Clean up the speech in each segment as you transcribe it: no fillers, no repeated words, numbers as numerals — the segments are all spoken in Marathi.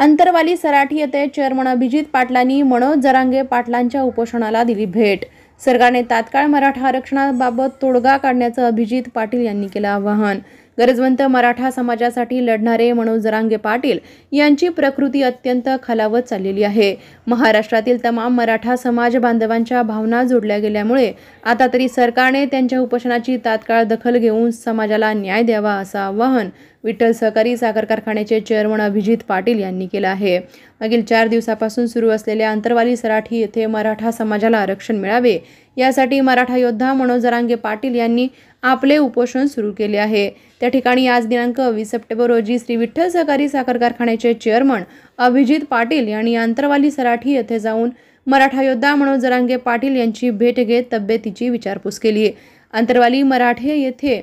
अंतरवाली सराठी येथे चेअरमन अभिजित पाटलांनी मनोज जरांगे पाटलांच्या उपोषणाला दिली भेट। सरकारने तात्काळ मराठा आरक्षणाबाबत तोडगा काढण्याचं अभिजित पाटील यांनी केलं आवाहन। गरजवंत मराठा समाजासाठी लढणारे मनोज जरांगे पाटील यांची प्रकृती अत्यंत खालावत चाललेली आहे। महाराष्ट्रातील तमाम मराठा समाज बांधवांच्या भावना जोडल्या गेल्यामुळे आता तरी सरकारने त्यांच्या उपोषणाची तात्काळ दखल घेऊन समाजाला न्याय द्यावा असं आवाहन विठ्ठल सहकारी साखर कारखान्याचे चेअरमन अभिजित पाटील यांनी केलं आहे। मागील 4 दिवसापासून सुरू असलेल्या अंतरवाली सराठी येथे मराठा समाजाला आरक्षण मिळावे यासाठी मराठा योद्धा मनोज जरांगे पाटील यांनी आपले उपोषण सुरू केले आहे। त्या ठिकाणी आज दिनांक 20 सप्टेंबर रोजी श्री विठ्ठल सहकारी साखर कारखान्याचे चेअरमन अभिजित पाटील यांनी अंतरवाली सराठी येथे जाऊन मराठा योद्धा मनोज जरांगे पाटील यांची भेट घेत तब्येतीची विचारपूस केली। अंतरवाली मराठे येथे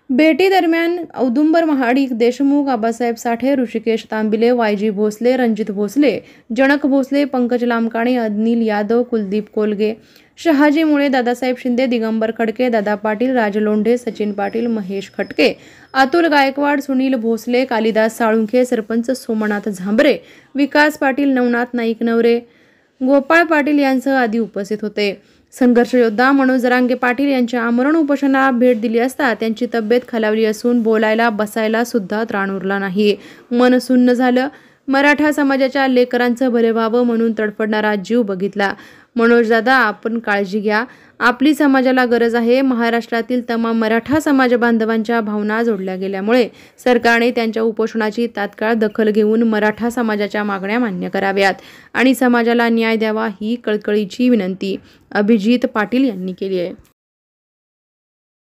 भेटी दरम्यान औदुंबर महाडिक, देशमुख, आबासाहेब साठे, ऋषिकेश तांबिले, वायजी भोसले, रणजित भोसले, जनक भोसले, पंकज लामकाणे, अनिल यादव, कुलदीप कोलगे, शहाजी मुळे, दादासाहेब शिंदे, दिगंबर खडके, दादा पाटील, राज लोंढे, सचिन पाटील, महेश खटके, अतुल गायकवाड, सुनील भोसले, कालिदास साळुंखे, सरपंच सोमनाथ झांबरे, विकास पाटील, नवनाथ नाईक नवरे, गोपाळ पाटील यांसह आदी उपस्थित होते। संघर्ष योद्धा मनोज जरांगे पाटील यांच्या आमरण उपोषणाला भेट दिली असता त्यांची तब्येत खालावली असून बोलायला बसायला सुद्धा त्राण उरला नाही। मन सुन्न झालं। मराठा समाजाच्या लेकरांचं भले व्हावं म्हणून तडफडणारा जीव बघितला। मनोज दादा, आपण काळजी घ्या, आपली समाजाला गरज आहे। महाराष्ट्रातील तमाम मराठा समाज बांधवांच्या भावना जोडल्या गेल्यामुळे सरकारने त्यांच्या उपोषणाची तात्काळ दखल घेऊन मराठा समाजाच्या मागण्या मान्य कराव्यात आणि समाजाला न्याय द्यावा ही कळकळीची विनंती अभिजित पाटील यांनी केली आहे।